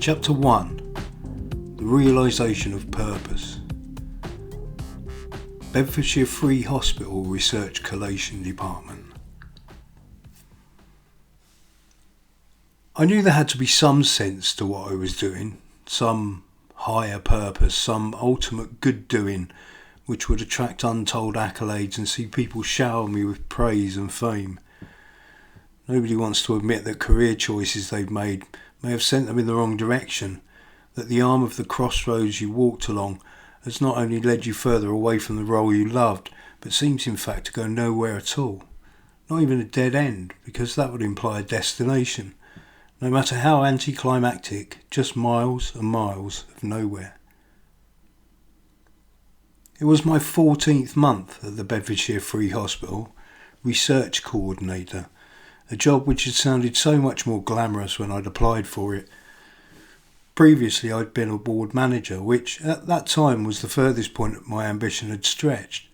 Chapter 1. The Realisation of Purpose. Bedfordshire Free Hospital Research Collation Department. I knew there had to be some sense to what I was doing, some higher purpose, some ultimate good doing which would attract untold accolades and see people shower me with praise and fame. Nobody wants to admit that career choices they've made may have sent them in the wrong direction, that the arm of the crossroads you walked along has not only led you further away from the role you loved, but seems in fact to go nowhere at all. Not even a dead end, because that would imply a destination. No matter how anticlimactic, just miles and miles of nowhere. It was my 14th month at the Bedfordshire Free Hospital, research coordinator, a job which had sounded so much more glamorous when I'd applied for it. Previously I'd been a ward manager, which at that time was the furthest point my ambition had stretched.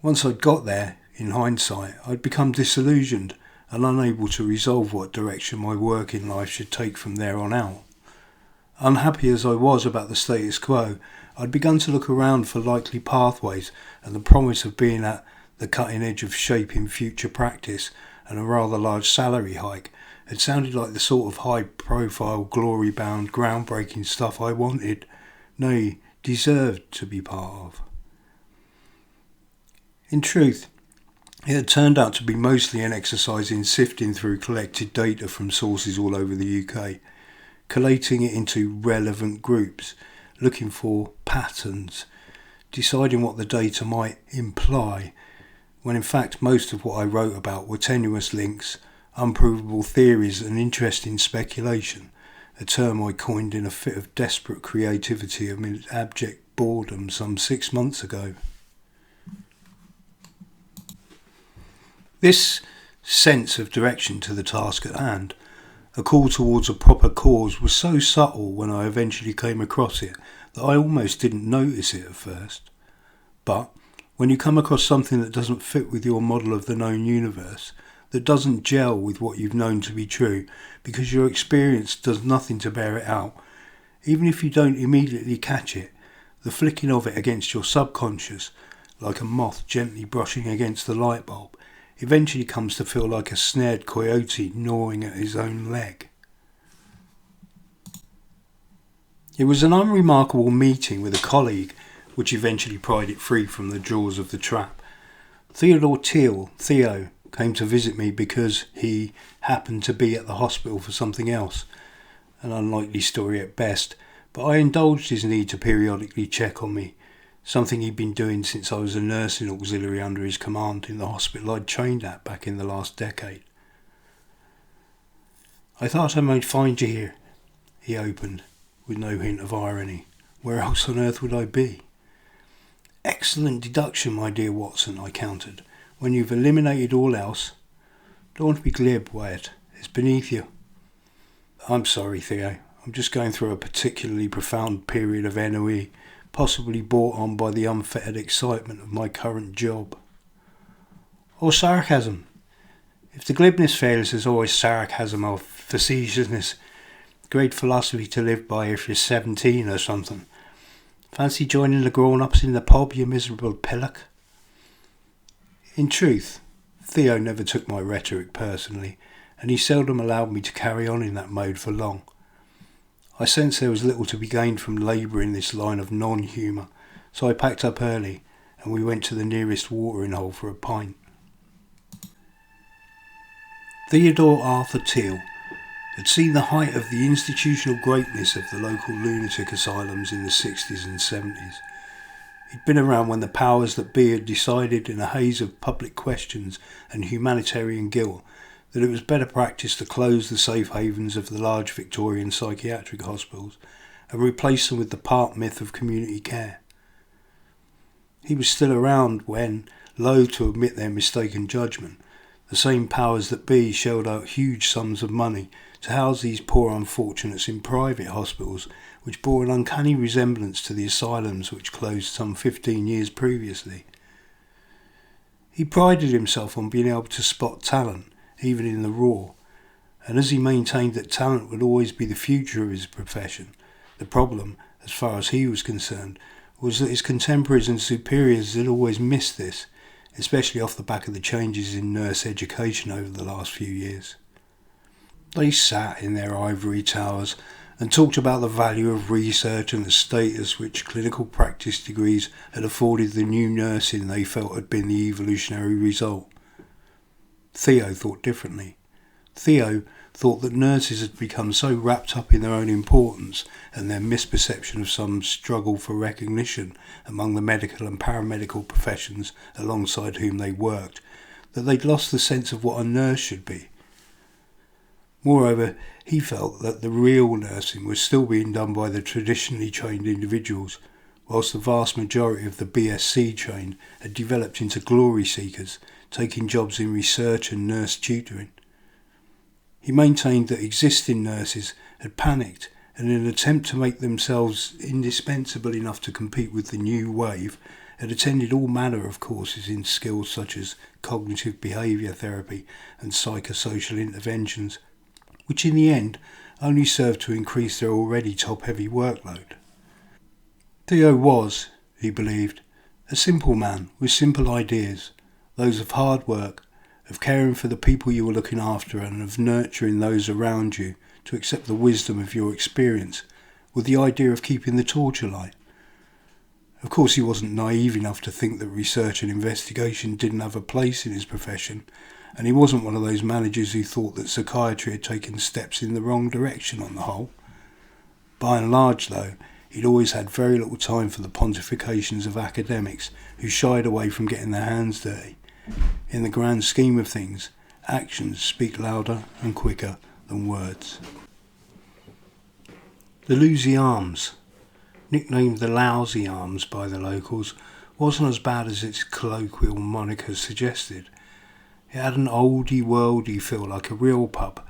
Once I'd got there, in hindsight, I'd become disillusioned and unable to resolve what direction my work in life should take from there on out. Unhappy as I was about the status quo, I'd begun to look around for likely pathways, and the promise of being at the cutting edge of shaping future practice and a rather large salary hike had sounded like the sort of high-profile, glory-bound, groundbreaking stuff I wanted, nay, deserved to be part of. In truth, it had turned out to be mostly an exercise in sifting through collected data from sources all over the UK, collating it into relevant groups, looking for patterns, deciding what the data might imply, when in fact most of what I wrote about were tenuous links, unprovable theories and interesting speculation, a term I coined in a fit of desperate creativity amid abject boredom some 6 months ago. This sense of direction to the task at hand, a call towards a proper cause, was so subtle when I eventually came across it that I almost didn't notice it at first. But when you come across something that doesn't fit with your model of the known universe, that doesn't gel with what you've known to be true, because your experience does nothing to bear it out, even if you don't immediately catch it, the flicking of it against your subconscious, like a moth gently brushing against the light bulb, eventually comes to feel like a snared coyote gnawing at his own leg. It was an unremarkable meeting with a colleague which eventually pried it free from the jaws of the trap. Theo, came to visit me because he happened to be at the hospital for something else. An unlikely story at best, but I indulged his need to periodically check on me, something he'd been doing since I was a nursing auxiliary under his command in the hospital I'd trained at back in the last decade. "I thought I might find you here," he opened, with no hint of irony. "Where else on earth would I be?" "Excellent deduction, my dear Watson," I countered. "When you've eliminated all else." "Don't want to be glib, Wyatt. It's beneath you." "I'm sorry, Theo. I'm just going through a particularly profound period of ennui, possibly brought on by the unfettered excitement of my current job." "Or sarcasm. If the glibness fails, there's always sarcasm or facetiousness. Great philosophy to live by if you're 17 or something. Fancy joining the grown-ups in the pub, you miserable pillock." In truth, Theo never took my rhetoric personally, and he seldom allowed me to carry on in that mode for long. I sensed there was little to be gained from labouring this line of non-humour, so I packed up early, and we went to the nearest watering hole for a pint. Theodore Arthur Teal had seen the height of the institutional greatness of the local lunatic asylums in the 60s and 70s. He'd been around when the powers that be had decided in a haze of public questions and humanitarian guilt that it was better practice to close the safe havens of the large Victorian psychiatric hospitals and replace them with the part myth of community care. He was still around when, loath to admit their mistaken judgment, the same powers that be shelled out huge sums of money to house these poor unfortunates in private hospitals which bore an uncanny resemblance to the asylums which closed some 15 years previously. He prided himself on being able to spot talent, even in the raw, and as he maintained that talent would always be the future of his profession, the problem, as far as he was concerned, was that his contemporaries and superiors had always missed this, especially off the back of the changes in nurse education over the last few years. They sat in their ivory towers and talked about the value of research and the status which clinical practice degrees had afforded the new nursing they felt had been the evolutionary result. Theo thought differently. Theo thought that nurses had become so wrapped up in their own importance and their misperception of some struggle for recognition among the medical and paramedical professions alongside whom they worked, that they'd lost the sense of what a nurse should be. Moreover, he felt that the real nursing was still being done by the traditionally trained individuals, whilst the vast majority of the BSc trained had developed into glory seekers, taking jobs in research and nurse tutoring. He maintained that existing nurses had panicked and in an attempt to make themselves indispensable enough to compete with the new wave, had attended all manner of courses in skills such as cognitive behaviour therapy and psychosocial interventions, which in the end only served to increase their already top-heavy workload. Theo was, he believed, a simple man with simple ideas, those of hard work, of caring for the people you were looking after and of nurturing those around you to accept the wisdom of your experience, with the idea of keeping the torch alight. Of course, he wasn't naive enough to think that research and investigation didn't have a place in his profession, and he wasn't one of those managers who thought that psychiatry had taken steps in the wrong direction on the whole. By and large, though, he'd always had very little time for the pontifications of academics who shied away from getting their hands dirty. In the grand scheme of things, actions speak louder and quicker than words. The Lousy Arms, nicknamed the Lousy Arms by the locals, wasn't as bad as its colloquial moniker suggested. It had an oldie-worldy feel like a real pub,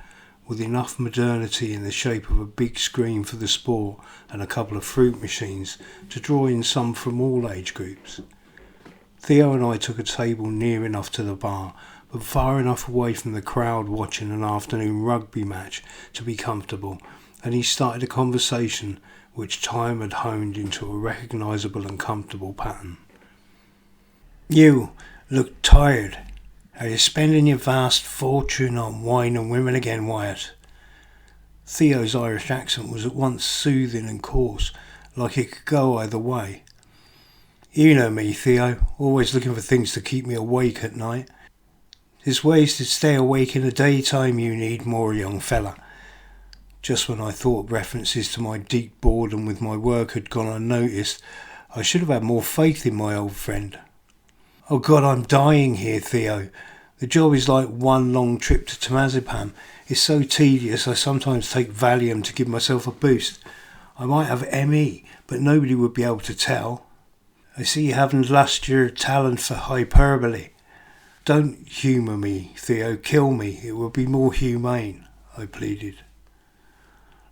with enough modernity in the shape of a big screen for the sport and a couple of fruit machines to draw in some from all age groups. Theo and I took a table near enough to the bar, but far enough away from the crowd watching an afternoon rugby match to be comfortable, and he started a conversation which time had honed into a recognisable and comfortable pattern. "You look tired. Are you spending your vast fortune on wine and women again, Wyatt?" Theo's Irish accent was at once soothing and coarse, like it could go either way. "You know me, Theo, always looking for things to keep me awake at night. There's ways to stay awake in the daytime you need more, young fella." Just when I thought references to my deep boredom with my work had gone unnoticed, I should have had more faith in my old friend. "Oh God, I'm dying here, Theo. The job is like one long trip to Temazepam. It's so tedious I sometimes take Valium to give myself a boost. I might have ME, but nobody would be able to tell. I see you haven't lost your talent for hyperbole." "Don't humour me, Theo. Kill me. It would be more humane," I pleaded.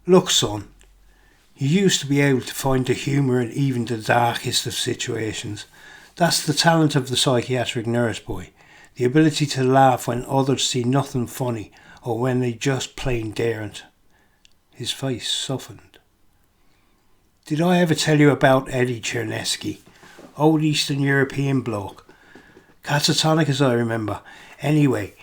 "Look, son, you used to be able to find the humour in even the darkest of situations. That's the talent of the psychiatric nurse boy. The ability to laugh when others see nothing funny or when they just plain daren't." His face softened. "Did I ever tell you about Eddie Chernesky? Old Eastern European bloke. Catatonic as I remember. Anyway,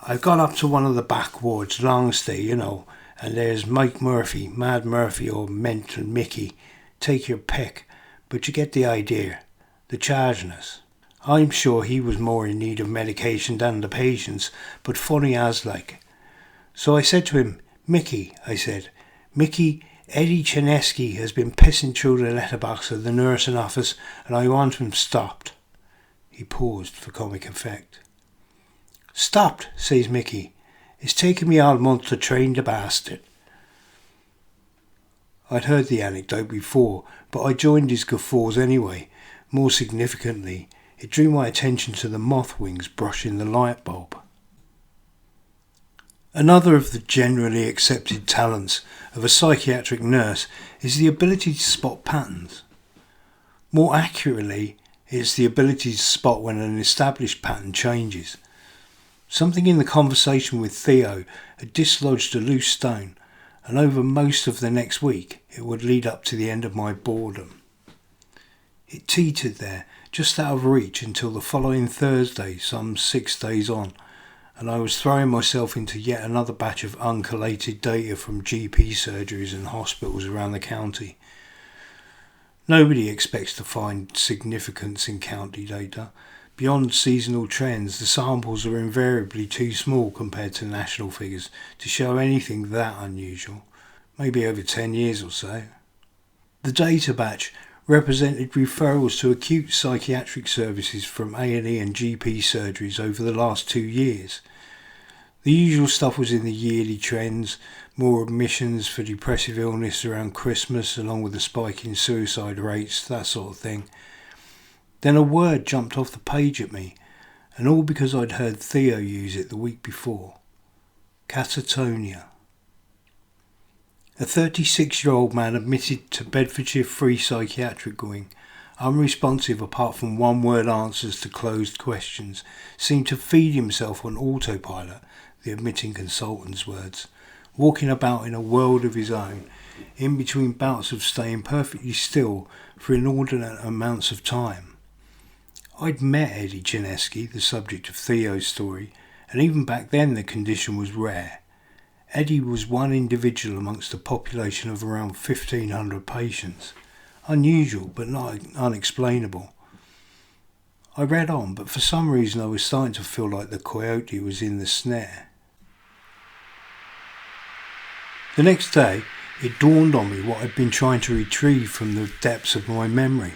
I've gone up to one of the backwards, long stay, you know, and there's Mike Murphy, Mad Murphy or Mental Mickey. Take your pick, but you get the idea. The charginess. I'm sure he was more in need of medication than the patients, but funny as like. So I said to him, "Mickey," I said, "Mickey, Eddie Chernesky has been pissing through the letterbox of the nursing office and I want him stopped." He paused for comic effect. "Stopped," says Mickey. "It's taken me all month to train the bastard." I'd heard the anecdote before, but I joined his guffaws anyway. More significantly, it drew my attention to the moth wings brushing the light bulb. Another of the generally accepted talents of a psychiatric nurse is the ability to spot patterns. More accurately, it's the ability to spot when an established pattern changes. Something in the conversation with Theo had dislodged a loose stone, and over most of the next week it would lead up to the end of my boredom. It teetered there, just out of reach, until the following Thursday, some 6 days on, and I was throwing myself into yet another batch of uncollated data from GP surgeries and hospitals around the county. Nobody expects to find significance in county data. Beyond seasonal trends, the samples are invariably too small compared to national figures to show anything that unusual, maybe over 10 years or so. The data batch represented referrals to acute psychiatric services from A&E and GP surgeries over the last 2 years. The usual stuff was in the yearly trends, more admissions for depressive illness around Christmas, along with a spike in suicide rates, that sort of thing. Then a word jumped off the page at me, and all because I'd heard Theo use it the week before. Catatonia. A 36-year-old man admitted to Bedfordshire Free Psychiatric Wing, unresponsive apart from one-word answers to closed questions, seemed to feed himself on autopilot, the admitting consultant's words, walking about in a world of his own, in between bouts of staying perfectly still for inordinate amounts of time. I'd met Eddie Chinesky, the subject of Theo's story, and even back then the condition was rare. Eddie was one individual amongst a population of around 1,500 patients. Unusual, but not unexplainable. I read on, but for some reason I was starting to feel like the coyote was in the snare. The next day, it dawned on me what I'd been trying to retrieve from the depths of my memory.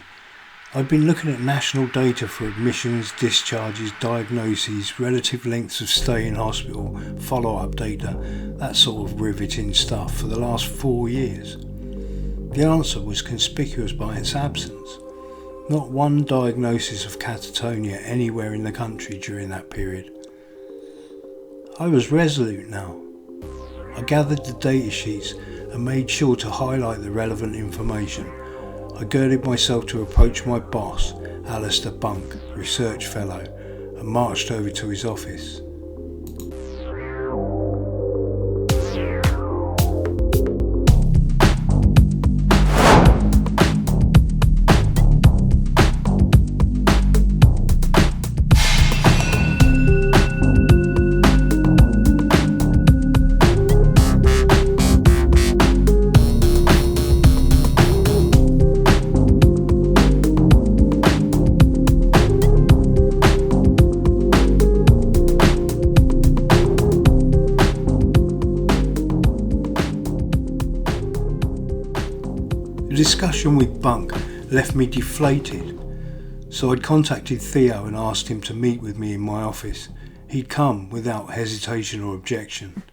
I'd been looking at national data for admissions, discharges, diagnoses, relative lengths of stay in hospital, follow-up data, that sort of riveting stuff for the last 4 years. The answer was conspicuous by its absence. Not one diagnosis of catatonia anywhere in the country during that period. I was resolute now. I gathered the data sheets and made sure to highlight the relevant information. I girded myself to approach my boss, Alistair Bunk, research fellow, and marched over to his office. The discussion with Bunk left me deflated, so I'd contacted Theo and asked him to meet with me in my office. He'd come without hesitation or objection.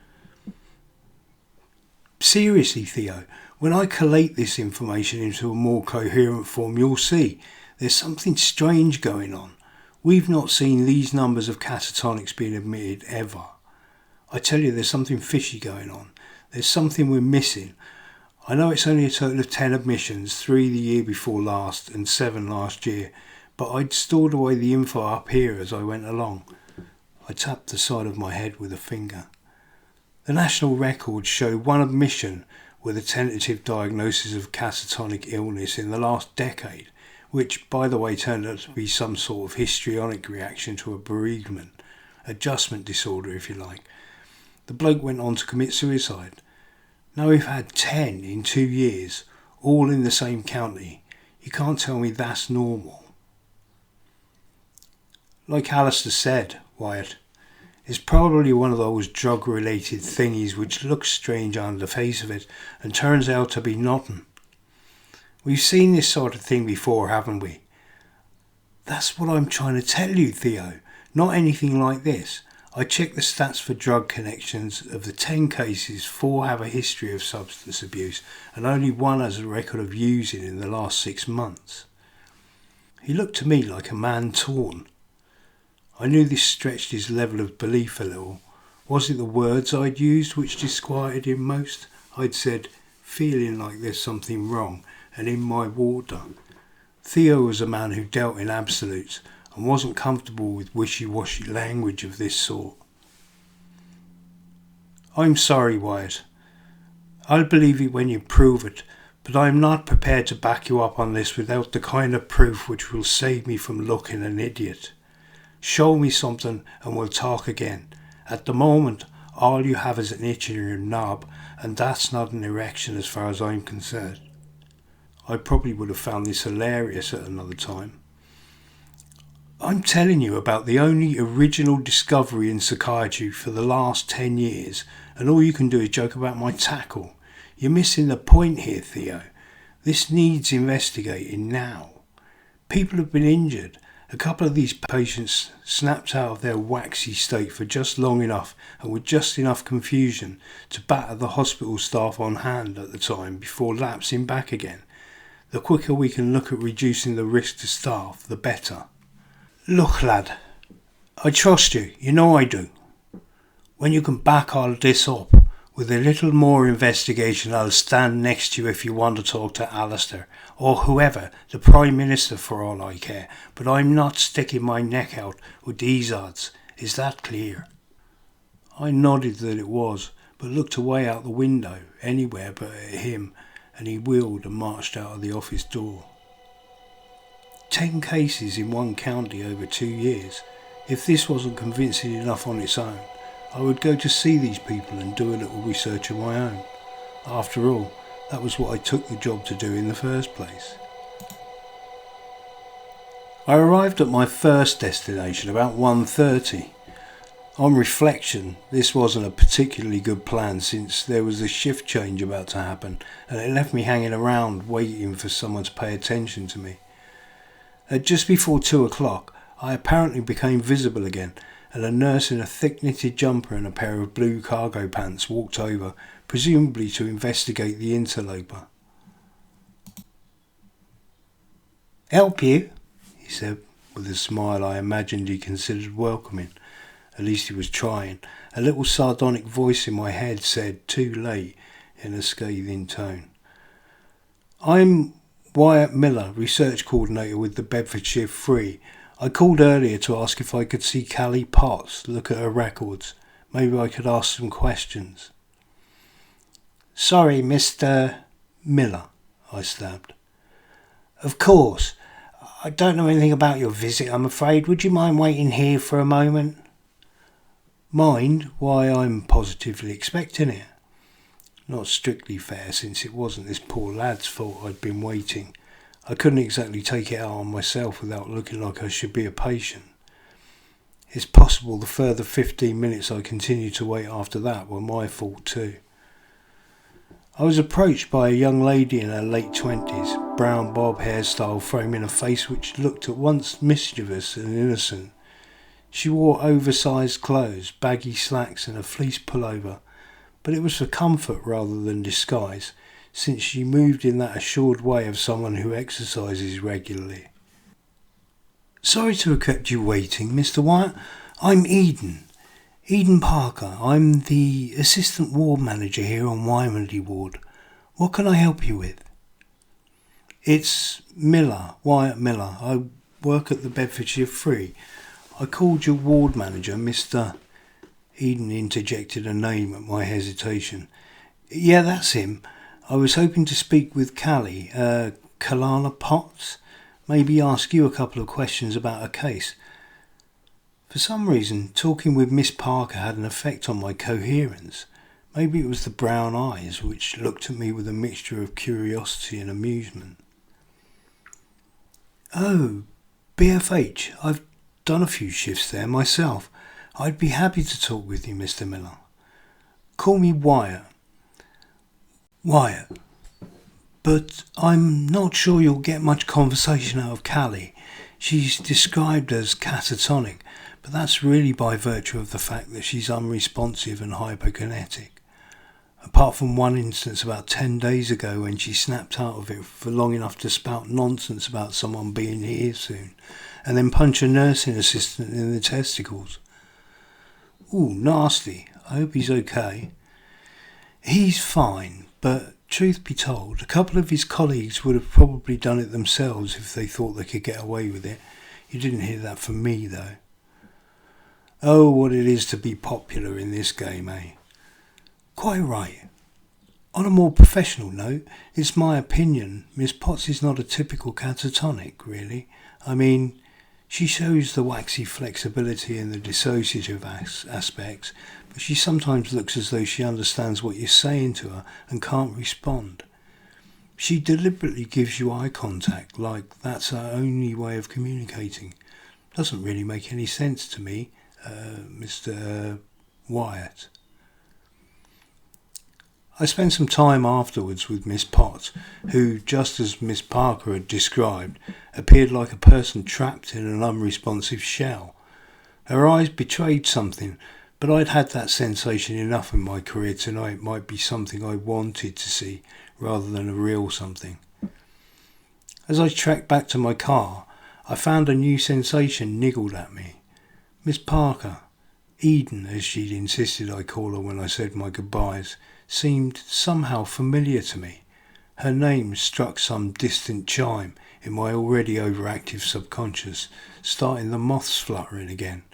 Seriously, Theo, when I collate this information into a more coherent form, you'll see there's something strange going on. We've not seen these numbers of catatonics being admitted ever. I tell you, there's something fishy going on. There's something we're missing. I know it's only a total of 10 admissions, 3 the year before last and 7 last year, but I'd stored away the info up here as I went along. I tapped the side of my head with a finger. The national records show one admission with a tentative diagnosis of catatonic illness in the last decade, which, by the way, turned out to be some sort of histrionic reaction to a bereavement, adjustment disorder if you like. The bloke went on to commit suicide. Now we've had 10 in 2 years, all in the same county. You can't tell me that's normal. Like Alistair said, Wyatt, it's probably one of those drug-related thingies which looks strange on the face of it and turns out to be nothing. We've seen this sort of thing before, haven't we? That's what I'm trying to tell you, Theo. Not anything like this. I checked the stats for drug connections. Of the 10 cases, 4 have a history of substance abuse and only 1 has a record of using in the last 6 months. He looked to me like a man torn. I knew this stretched his level of belief a little. Was it the words I'd used which disquieted him most? I'd said, feeling like there's something wrong and in my water. Theo was a man who dealt in absolutes and wasn't comfortable with wishy-washy language of this sort. I'm sorry, Wyatt. I'll believe it when you prove it, but I'm not prepared to back you up on this without the kind of proof which will save me from looking an idiot. Show me something and we'll talk again. At the moment, all you have is an itch in your knob, and that's not an erection as far as I'm concerned. I probably would have found this hilarious at another time. I'm telling you about the only original discovery in psychiatry for the last 10 years, and all you can do is joke about my tackle. You're missing the point here, Theo. This needs investigating now. People have been injured. A couple of these patients snapped out of their waxy state for just long enough and with just enough confusion to batter the hospital staff on hand at the time before lapsing back again. The quicker we can look at reducing the risk to staff, the better. Look, lad, I trust you, you know I do. When you can back all this up, with a little more investigation, I'll stand next to you if you want to talk to Alistair, or whoever, the Prime Minister for all I care, but I'm not sticking my neck out with these odds. Is that clear? I nodded that it was, but looked away out the window, anywhere but at him, and he wheeled and marched out of the office door. 10 cases in one county over 2 years. If this wasn't convincing enough on its own, I would go to see these people and do a little research of my own. After all, that was what I took the job to do in the first place. I arrived at my first destination about 1:30. On reflection, this wasn't a particularly good plan since there was a shift change about to happen and it left me hanging around waiting for someone to pay attention to me. At just before 2 o'clock, I apparently became visible again, and a nurse in a thick knitted jumper and a pair of blue cargo pants walked over, presumably to investigate the interloper. "Help you?" he said, with a smile I imagined he considered welcoming. At least he was trying. A little sardonic voice in my head said, "Too late," in a scathing tone. "I'm Wyatt Miller, Research Coordinator with the Bedfordshire Free. I called earlier to ask if I could see Callie Potts, look at her records. Maybe I could ask some questions." "Sorry, Mr. Miller," I stabbed. "Of course. I don't know anything about your visit, I'm afraid. Would you mind waiting here for a moment?" "Mind? Why, I'm positively expecting it." Not strictly fair, since it wasn't this poor lad's fault I'd been waiting. I couldn't exactly take it out on myself without looking like I should be a patient. It's possible the further 15 minutes I continued to wait after that were my fault too. I was approached by a young lady in her late 20s, brown bob hairstyle framing a face which looked at once mischievous and innocent. She wore oversized clothes, baggy slacks and a fleece pullover, but it was for comfort rather than disguise, since she moved in that assured way of someone who exercises regularly. "Sorry to have kept you waiting, Mr. Wyatt. I'm Eden Parker. I'm the Assistant Ward Manager here on Wymondley Ward. What can I help you with?" "It's Miller, Wyatt Miller. I work at the Bedfordshire Free. I called your Ward Manager, Mr. Eden interjected a name at my hesitation. "Yeah, that's him. I was hoping to speak with Callie, Kalana Potts. Maybe ask you a couple of questions about her case." For some reason, talking with Miss Parker had an effect on my coherence. Maybe it was the brown eyes, which looked at me with a mixture of curiosity and amusement. "Oh, BFH. I've done a few shifts there myself. I'd be happy to talk with you, Mr. Miller." "Call me Wyatt." "Wyatt. But I'm not sure you'll get much conversation out of Callie. She's described as catatonic, but that's really by virtue of the fact that she's unresponsive and hyperkinetic. Apart from one instance about 10 days ago when she snapped out of it for long enough to spout nonsense about someone being here soon, and then punch a nursing assistant in the testicles. Ooh, nasty. I hope he's okay." "He's fine, but truth be told, a couple of his colleagues would have probably done it themselves if they thought they could get away with it. You didn't hear that from me, though." "Oh, what it is to be popular in this game, eh?" Quite right. On a more professional note, it's my opinion Miss Potts is not a typical catatonic, really. I mean, she shows the waxy flexibility and the dissociative aspects, but she sometimes looks as though she understands what you're saying to her and can't respond. She deliberately gives you eye contact, like that's her only way of communicating. Doesn't really make any sense to me, Mr. Wyatt. I spent some time afterwards with Miss Potts, who, just as Miss Parker had described, appeared like a person trapped in an unresponsive shell. Her eyes betrayed something, but I'd had that sensation enough in my career to know it might be something I wanted to see, rather than a real something. As I trekked back to my car, I found a new sensation niggled at me. Miss Parker, Eden as she'd insisted I call her when I said my goodbyes, seemed somehow familiar to me. Her name struck some distant chime in my already overactive subconscious, starting the moths fluttering again.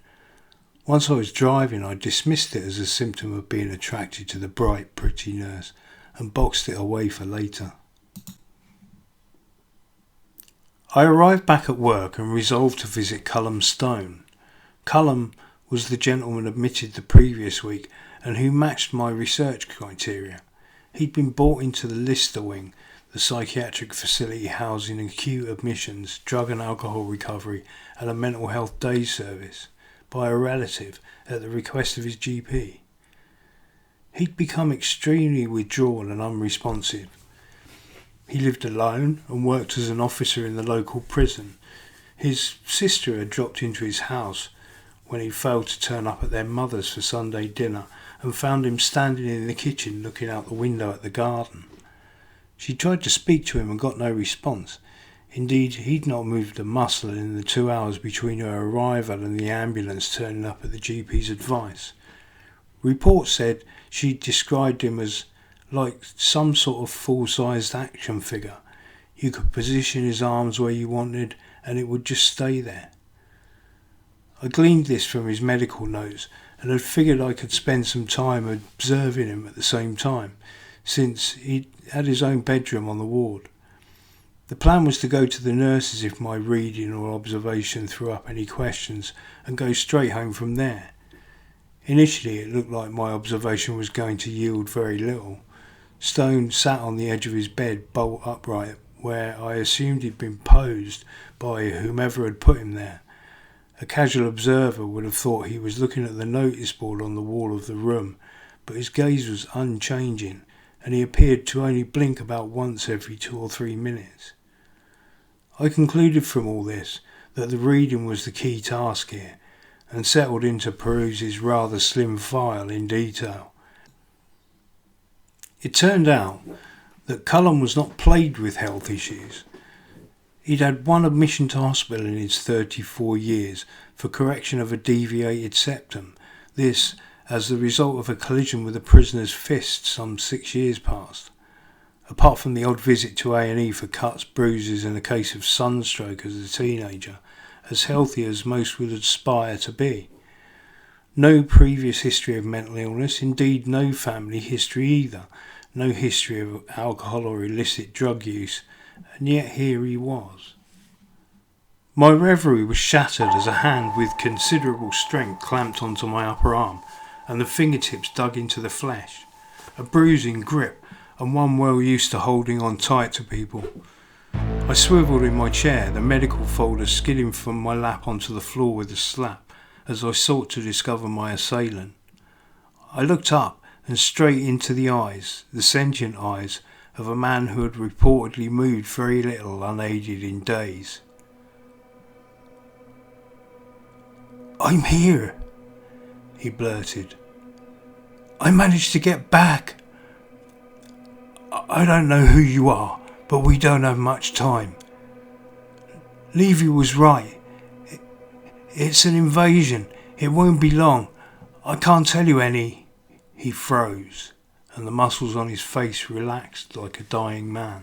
Once I was driving, I dismissed it as a symptom of being attracted to the bright, pretty nurse and boxed it away for later. I arrived back at work and resolved to visit Cullum Stone. Cullum was the gentleman admitted the previous week and who matched my research criteria. He'd been brought into the Lister Wing, the psychiatric facility housing acute admissions, drug and alcohol recovery and a mental health day service, by a relative at the request of his GP. He'd become extremely withdrawn and unresponsive. He lived alone and worked as an officer in the local prison. His sister had dropped into his house when he failed to turn up at their mother's for Sunday dinner and found him standing in the kitchen looking out the window at the garden. She tried to speak to him and got no response. Indeed, he'd not moved a muscle in the 2 hours between her arrival and the ambulance turning up at the GP's advice. Reports said she'd described him as like some sort of full-sized action figure. You could position his arms where you wanted and it would just stay there. I gleaned this from his medical notes and had figured I could spend some time observing him at the same time, since he had his own bedroom on the ward. The plan was to go to the nurses if my reading or observation threw up any questions and go straight home from there. Initially it looked like my observation was going to yield very little. Stone sat on the edge of his bed, bolt upright, where I assumed he'd been posed by whomever had put him there. A casual observer would have thought he was looking at the notice board on the wall of the room, but his gaze was unchanging, and he appeared to only blink about once every 2 or 3 minutes. I concluded from all this that the reading was the key task here, and settled in to peruse his rather slim file in detail. It turned out that Cullum was not plagued with health issues. He'd had one admission to hospital in his 34 years for correction of a deviated septum, this as the result of a collision with a prisoner's fist some 6 years past. Apart from the odd visit to A&E for cuts, bruises and a case of sunstroke as a teenager, as healthy as most would aspire to be. No previous history of mental illness, indeed no family history either, no history of alcohol or illicit drug use, and yet here he was. My reverie was shattered as a hand with considerable strength clamped onto my upper arm, and the fingertips dug into the flesh. A bruising grip, and one well used to holding on tight to people. I swiveled in my chair, the medical folder skidding from my lap onto the floor with a slap, as I sought to discover my assailant. I looked up and straight into the eyes, the sentient eyes, of a man who had reportedly moved very little unaided in days. "I'm here," he blurted. "I managed to get back. I don't know who you are, but we don't have much time. Levy was right. It's an invasion. It won't be long. I can't tell you any." He froze, and the muscles on his face relaxed like a dying man.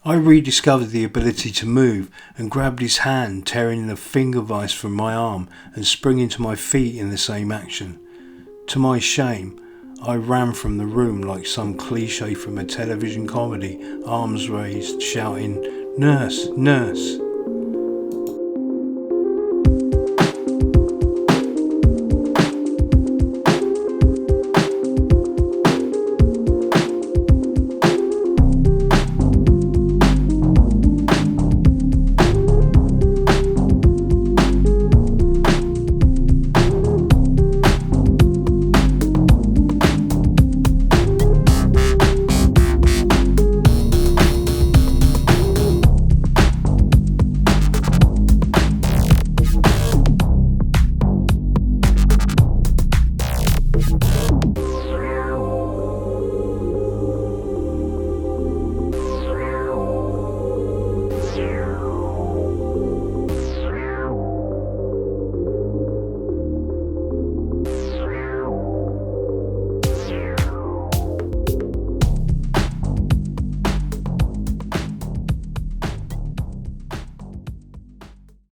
I rediscovered the ability to move and grabbed his hand, tearing the finger vice from my arm and springing to my feet in the same action. To my shame, I ran from the room like some cliche from a television comedy, arms raised, shouting, "Nurse, nurse!"